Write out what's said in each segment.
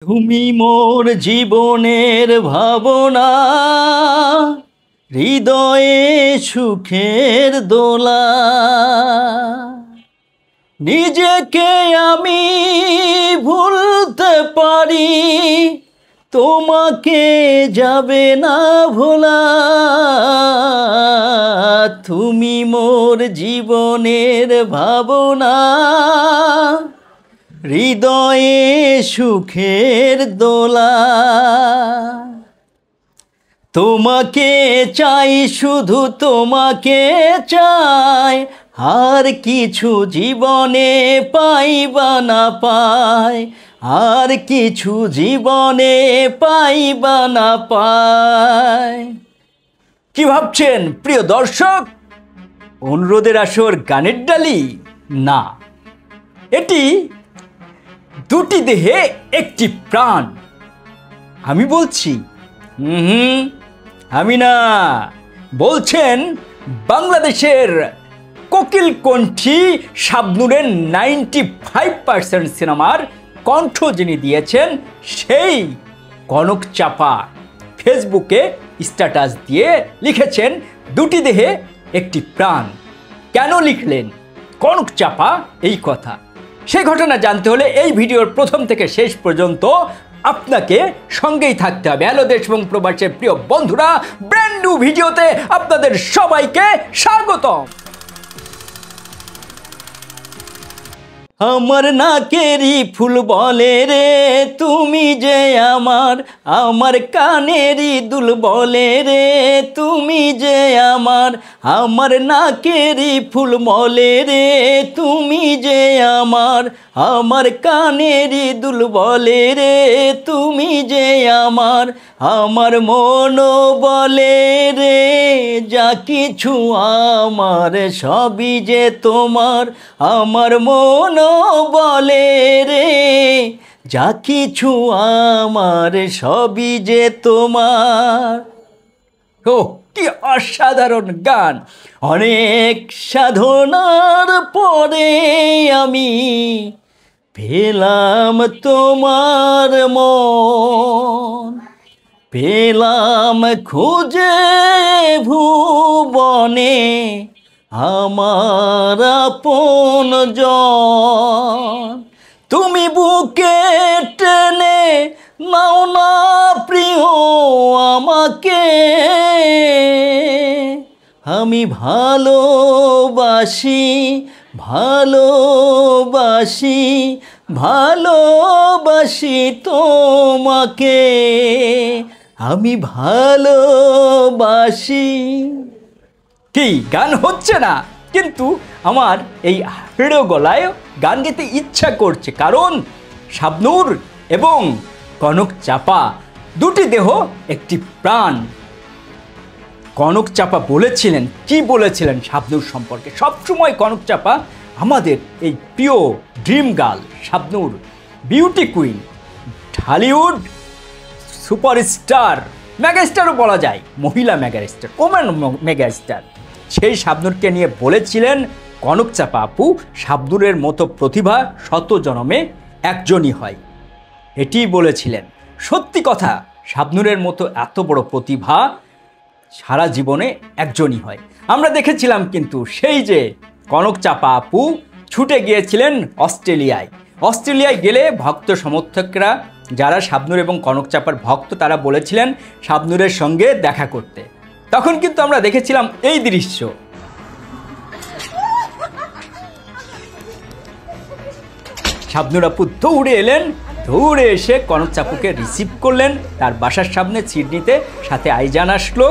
তুমি মোর জীবনের ভাবনা, হৃদয়ে সুখের দোলা। নিজেকে আমি ভুলতে পারি, তোমাকে যাবে না ভোলা। তুমি মোর জীবনের ভাবনা, হৃদয়ে সুখের দোলা। তোমাকে চাই, শুধু তোমাকে চাই, আর কিছু জীবনে পাইবা না পাই, আর কিছু জীবনে পাইবা না পাই। কি ভাবছেন প্রিয় দর্শক, অনুরোধের আসর গানের ডালি? না, এটি দুটি দেহে একটি প্রাণ। আমি বলছি? আমি না, বলছেন বাংলাদেশের কোকিল কণ্ঠী শাবনূরের 95% সিনেমার কণ্ঠ যিনি দিয়েছেন, সেই কনক চাপা ফেসবুকে স্ট্যাটাস দিয়ে লিখেছেন দুটি দেহে একটি প্রাণ। কেন লিখলেন কনক চাপা এই কথা? সেই ঘটনা জানতে হলে এই ভিডিওর প্রথম থেকে শেষ পর্যন্ত আপনাকে সঙ্গেই থাকতে হবে। হ্যালো দেশ এবং প্রবাসের প্রিয় বন্ধুরা, ব্র্যান্ড নিউ ভিডিওতে আপনাদের সবাইকে স্বাগতম। আমার নাকেরই ফুল বলে রে তুমি যে আমার, আমার কানেরই দুল বলে রে তুমি যে আমার, আমার নাকেরই ফুল বলে রে তুমি যে আমার, আমার কানেরই দুল বলে রে তুমি যে আমার, আমার মন বলে রে যা কিছু আমার সবই যে তোমার, আমার মন বলে রে যা কিছু আমার সবই যে তোমার। ও কি অসাধারণ গান! অনেক সাধনার পরে আমি পেলাম তোমার মন, পেলাম খুঁজে ভুবনে আমার আপনজন। তুমি বুকে টেনে নাও না প্রিয় আমাকে, আমি ভালোবাসি ভালোবাসি ভালোবাসি তোমাকে, আমি ভালোবাসি। কি গান হচ্ছে না, কিন্তু আমার এই হৃদয় গলায় গান গেতে ইচ্ছা করছে, কারণ শাবনূর এবং কনক চাপা দুটি দেহ একটি প্রাণ। কনক চাপা বলেছিলেন, কি বলেছিলেন শাবনূর সম্পর্কে? সবসময় কনক চাপা আমাদের এই প্রিয় dream girl Shabnur, beauty queen, Dhallywood superstar, মেগাস্টারও বলা যায়, মহিলা মেগাস্টার, ওম্যান মেগাস্টার, সেই শাবনূরকে নিয়ে বলেছিলেন কনক চাপা আপু, শাবনূরের মতো প্রতিভা শত জনমে একজনই হয়। এটি বলেছিলেন। সত্যি কথা, শাবনূরের মতো এত বড় প্রতিভা সারা জীবনে একজনই হয়। আমরা দেখেছিলাম কিন্তু সেই যে কনক চাপা আপু ছুটে গিয়েছিলেন অস্ট্রেলিয়ায়। অস্ট্রেলিয়ায় গেলে ভক্ত সমর্থকরা যারা শাবনূর এবং কনক চাপার ভক্ত, তারা বলেছিলেন শাবনূরের সঙ্গে দেখা করতে। তখন কিন্তু আমরা দেখেছিলাম এই দৃশ্য। শাবনূর আপু দৌড়ে এলেন, দৌড়ে এসে কনক চাপুকে রিসিভ করলেন তার বাসার সামনে সিডনিতে, সাথে আইজান আসলো।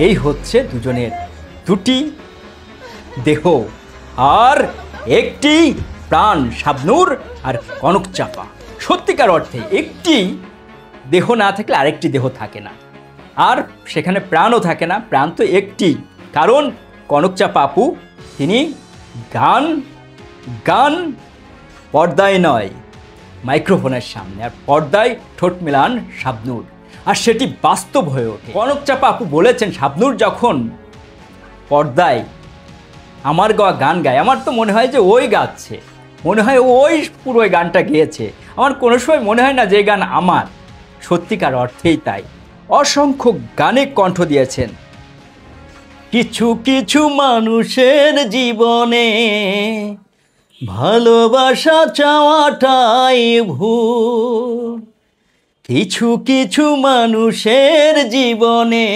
এই হচ্ছে দুজনের দুটি দেহ আর একটি প্রাণ, শাবনূর আর কনক চাপা। সত্যিকার অর্থে একটি দেহ না থাকলে আরেকটি দেহ থাকে না, আর সেখানে প্রাণও থাকে না। প্রাণ তো একটি, কারণ কনক চাপা আপু তিনি গান গান পর্দায় নয়, মাইক্রোফোনের সামনে, আর পর্দায় ঠোঁট মেলান শাবনূর, আর সেটি বাস্তব হয়ে ওঠে। কনক চাপা আপু বলেছেন শাবনূর যখন পর্দায় আমার গাওয়া গান গায়, আমার তো মনে হয় যে ওই গাচ্ছে, মনে হয় ওই পুরো গানটা গেয়েছে। আমার কোনো সময় মনে হয় না যে গান আমার, সত্যিকার অর্থেই তাই। অসংখ্য গানে কণ্ঠ দিয়েছেন। কিছু কিছু মানুষের জীবনে ভালোবাসা চাওয়াটাই ভুল, কিছু কিছু মানুষের জীবনে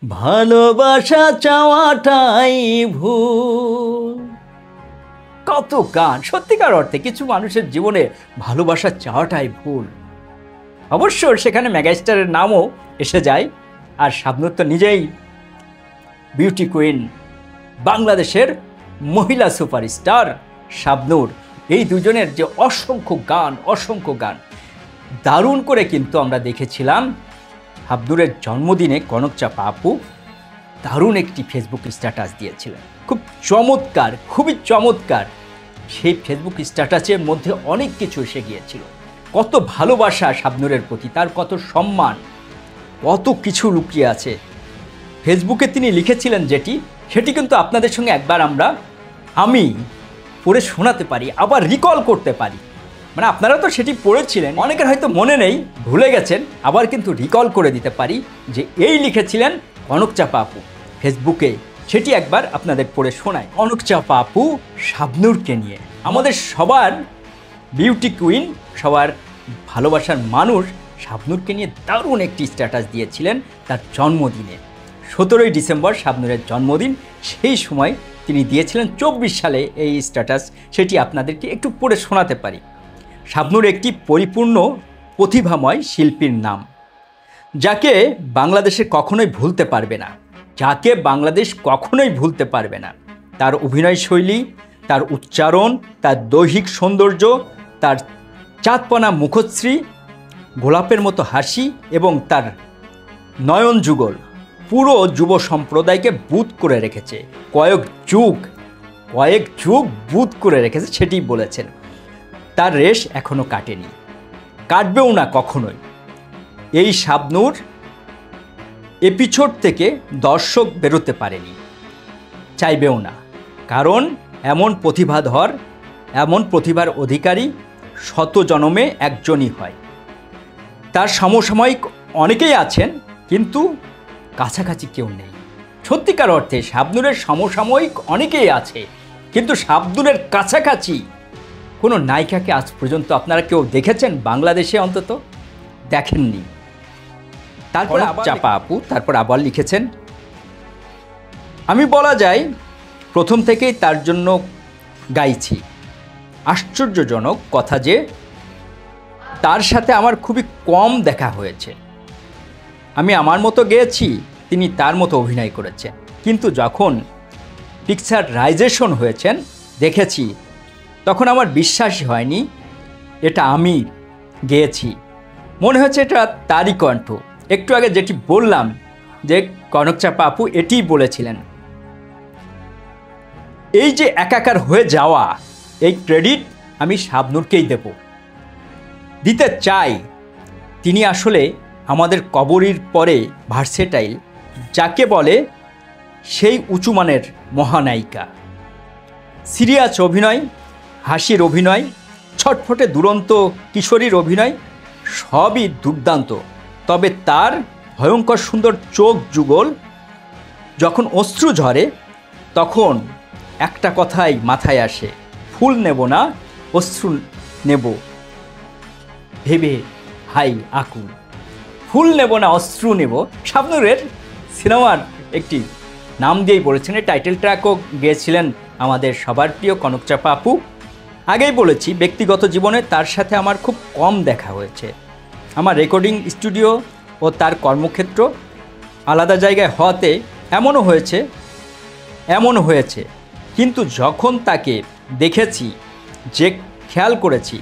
ভালোবাসা চাওয়াটাই ভুল। কত গান, সত্যিকার অর্থে কিছু মানুষের জীবনে ভালোবাসা চাওয়াটাই ভুল। অবশ্য সেখানে মেগাস্টারের নামও এসে যায়। আর শাবনূর তো নিজেই বিউটি কুইন, বাংলাদেশের মহিলা সুপারস্টার শাবনূর। এই দুজনের যে অসংখ্য গান দারুণ করে কিন্তু আমরা দেখেছিলাম। শাবনূরের জন্মদিনে কনকচাপা আপু দারুণ একটি ফেসবুক স্ট্যাটাস দিয়েছিলেন, খুব চমৎকার, খুবই চমৎকার। সেই ফেসবুক স্ট্যাটাসের মধ্যে অনেক কিছু এসে গিয়েছিল। কত ভালোবাসা শাবনূরের প্রতি, তার কত সম্মান, কত কিছু লুকিয়ে আছে। ফেসবুকে তিনি লিখেছিলেন সেটি কিন্তু আপনাদের সঙ্গে একবার আমি পড়ে শোনাতে পারি, আবার রিকল করতে পারি। মানে আপনারা তো সেটি পড়েছিলেন, অনেকের হয়তো মনে নেই, ভুলে গেছেন, আবার কিন্তু রিকল করে দিতে পারি যে এই লিখেছিলেন কনকচাপা আপু ফেসবুকে। সেটি একবার আপনাদের পড়ে শোনায়। কনকচাপা আপু শাবনূরকে নিয়ে, আমাদের সবার বিউটি কুইন, সবার ভালোবাসার মানুষ শাবনূরকে নিয়ে দারুণ একটি স্ট্যাটাস দিয়েছিলেন তার জন্মদিনে। 17ই ডিসেম্বর শাবনূরের জন্মদিন, সেই সময় তিনি দিয়েছিলেন 24 সালে এই স্ট্যাটাস। সেটি আপনাদেরকে একটু পড়ে শোনাতে পারি। শাবনূর একটি পরিপূর্ণ প্রতিভাময় শিল্পীর নাম, যাকে বাংলাদেশে কখনোই ভুলতে পারবে না, যাকে বাংলাদেশ কখনোই ভুলতে পারবে না। তার অভিনয় শৈলী, তার উচ্চারণ, তার দৈহিক সৌন্দর্য, তার চাঁদপানা মুখশ্রী, গোলাপের মতো হাসি এবং তার নয়ন যুগল পুরো যুব সম্প্রদায়কে বুঁদ করে রেখেছে। কয়েক যুগ বুঁদ করে রেখেছে, সেটি বলেছেন। তার রেশ এখনো কাটেনি, কাটবেও না কখনোই। এই শাবনূর এপিসোড থেকে দর্শক বেরোতে পারেনি, চাইবেও না। কারণ এমন প্রতিভাধর, এমন প্রতিভার অধিকারী শত জনমে একজনই হয়। তার সমসাময়িক অনেকেই আছেন, কিন্তু কাছাকাছি কেউ নেই। সত্যিকার অর্থে শাবনূরের সমসাময়িক অনেকেই আছে, কিন্তু শাবনূরের কাছাকাছি কোনো নায়িকাকে আজ পর্যন্ত আপনারা কেউ দেখেছেন? বাংলাদেশে অন্তত দেখেননি। তারপর চাপা আপু তারপর আবার লিখেছেন, আমি বলা যায় প্রথম থেকেই তার জন্য গাইছি। আশ্চর্যজনক কথা যে তার সাথে আমার খুবই কম দেখা হয়েছে। আমি আমার মতো গেয়েছি, তিনি তার মতো অভিনয় করেছেন। কিন্তু যখন পিকচারাইজেশন হয়েছেন দেখেছি, তখন আমার বিশ্বাসই হয়নি এটা আমি গেয়েছি। মনে হচ্ছে এটা তারই কণ্ঠ। একটু আগে যেটি বললাম যে কনকচাপা আপু এটিই বলেছিলেন। এই যে একাকার হয়ে যাওয়া, এই ক্রেডিট আমি শাবনূরকেই দিতে চাই। তিনি আসলে আমাদের কবরীর পরে ভার্সেটাইল, যাকে বলে সেই উঁচুমানের মহানায়িকা। সিরিয়াস অভিনয়, হাসির অভিনয়, ছটফটে দুরন্ত কিশোরীর অভিনয়, সবই দুর্দান্ত। তবে তার ভয়ঙ্কর সুন্দর চোখ যুগল, যখন অশ্রু ঝরে তখন একটা কথাই মাথায় আসে, ফুল নেব না অশ্রু নেব ভেবে হাই আকুল। ফুল নেব না অশ্রু নেব শাবনূরের সিনেমার একটি নাম দিয়েই বলেছেন। এই টাইটেল ট্র্যাকও গেয়েছিলেন আমাদের সবার প্রিয় কনকচাপা আপু। আগেই বলেছি, ব্যক্তিগত জীবনে তার সাথে আমার খুব কম দেখা হয়েছে। আমার রেকর্ডিং স্টুডিও ও তার কর্মক্ষেত্র আলাদা জায়গায় হওয়াতে এমনও হয়েছে। কিন্তু যখন তাকে দেখেছি, যে খেয়াল করেছি,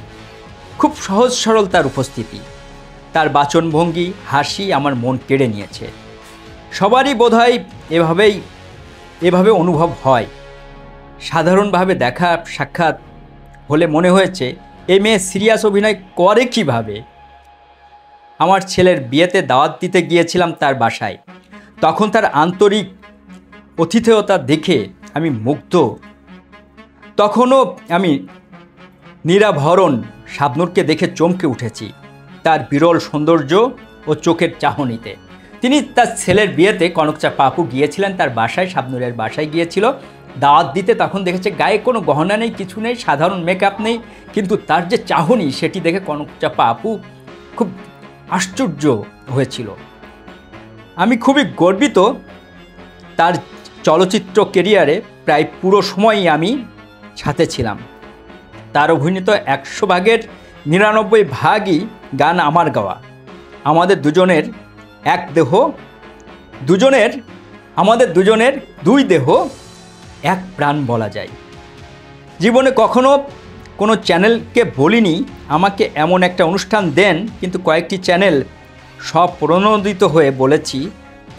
খুব সহজ সরল তার উপস্থিতি, তার বাচনভঙ্গি, হাসি আমার মন কেড়ে নিয়েছে। সবারই বোধহয় এভাবে অনুভব হয়। সাধারণভাবে দেখা সাক্ষাৎ হলে মনে হয়েছে এই মেয়ে সিরিয়াস অভিনয় করে কিভাবে। আমার ছেলের বিয়েতে দাওয়াত দিতে গিয়েছিলাম তার বাসায়, তখন তার আন্তরিক অতিথেয়তা দেখে আমি মুগ্ধ। তখনও আমি নিরাভরণ শাবনূরকে দেখে চমকে উঠেছি তার বিরল সৌন্দর্য ও চোখের চাহনিতে। তিনি তার ছেলের বিয়েতে কনকচাপা আপু গিয়েছিলেন তার বাসায়, শাবনূরের বাসায় গিয়েছিল দাওয়াত দিতে। তখন দেখেছে গায়ে কোনো গহনা নেই, কিছু নেই, সাধারণ মেকআপ নেই, কিন্তু তার যে চাহনি সেটি দেখে কনকচাপা আপু খুব আশ্চর্য হয়েছিল। আমি খুবই গর্বিত। তার চলচ্চিত্র কেরিয়ারে প্রায় পুরো সময়ই আমি সাথে ছিলাম। তার অভিনীত 100 ভাগের 99 ভাগই গান আমার গাওয়া। আমাদের দুজনের এক দেহ, আমাদের দুজনের দুই দেহ এক প্রাণ বলা যায়। জীবনে কখনো কোনো চ্যানেলকে বলিনি আমাকে এমন একটা অনুষ্ঠান দেন, কিন্তু কয়েকটি চ্যানেল স্বপ্রণোদিত হয়ে বলেছি,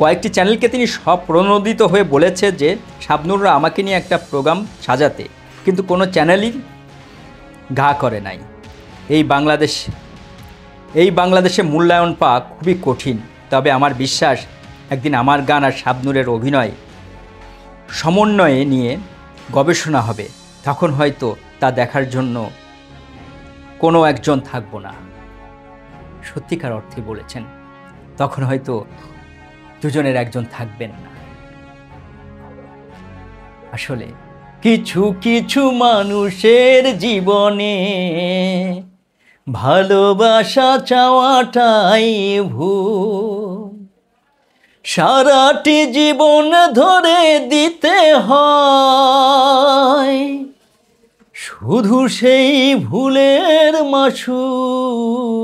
কয়েকটি চ্যানেলকে তিনি স্বপ্রণোদিত হয়ে বলেছে যে শাবনূররা আমাকে নিয়ে একটা প্রোগ্রাম সাজাতে, কিন্তু কোনো চ্যানেলই ঘা করে নাই। এই বাংলাদেশে মূল্যায়ন পাওয়া খুবই কঠিন। তবে আমার বিশ্বাস একদিন আমার গান আর শাবনূরের অভিনয় সমন্বয়ে নিয়ে গবেষণা হবে, তখন হয়তো তা দেখার জন্য কোনো একজন থাকবো না। সত্যিকার অর্থে বলেছেন, তখন হয়তো দুজনের একজন থাকবেন না। আসলে কিছু কিছু মানুষের জীবনে ভালোবাসা চাওয়াটাই ভুল, সারাটি জীবন ধরে দিতে হয় শুধু সেই ভুলের মাসুল।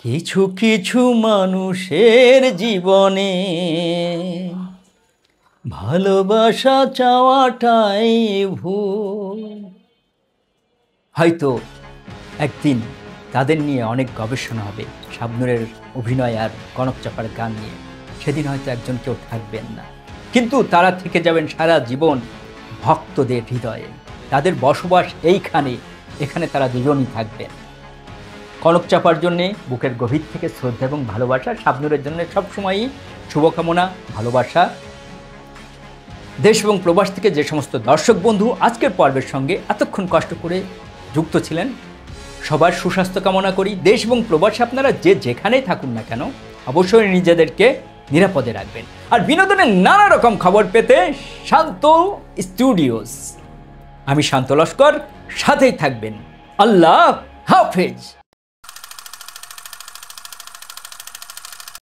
কিছু কিছু মানুষের জীবনে ভালোবাসা চাওয়াটাই ভুল। হয়তো একদিন তাদের নিয়ে অনেক গবেষণা হবে, শাবনূরের অভিনয় আর কনকচাপার গান নিয়ে। সেদিন হয়তো একজন কেউ থাকবেন না, কিন্তু তারা থেকে যাবেন সারা জীবন ভক্তদের হৃদয়ে। তাদের বসবাস এখানে তারা দুজনই থাকবেন। কনকচাপার জন্যে বুকের গভীর থেকে শ্রদ্ধা এবং ভালোবাসা, শাবনূরের জন্য সবসময়ই শুভকামনা, ভালোবাসা। দেশ এবং প্রবাস থেকে যে সমস্ত দর্শক বন্ধু আজকের পর্বের সঙ্গে এতক্ষণ কষ্ট করে যুক্ত ছিলেন, সবার সুস্বাস্থ্য কামনা করি। দেশ এবং প্রবাসে আপনারা যে যেখানেই থাকুন না কেন, অবশ্যই নিজেদেরকে নিরাপদে রাখবেন। আর বিনোদনের নানা রকম খবর পেতে শান্ত স্টুডিওস, আমি শান্ত লস্কর, সাথেই থাকবেন। আল্লাহ হাফেজ।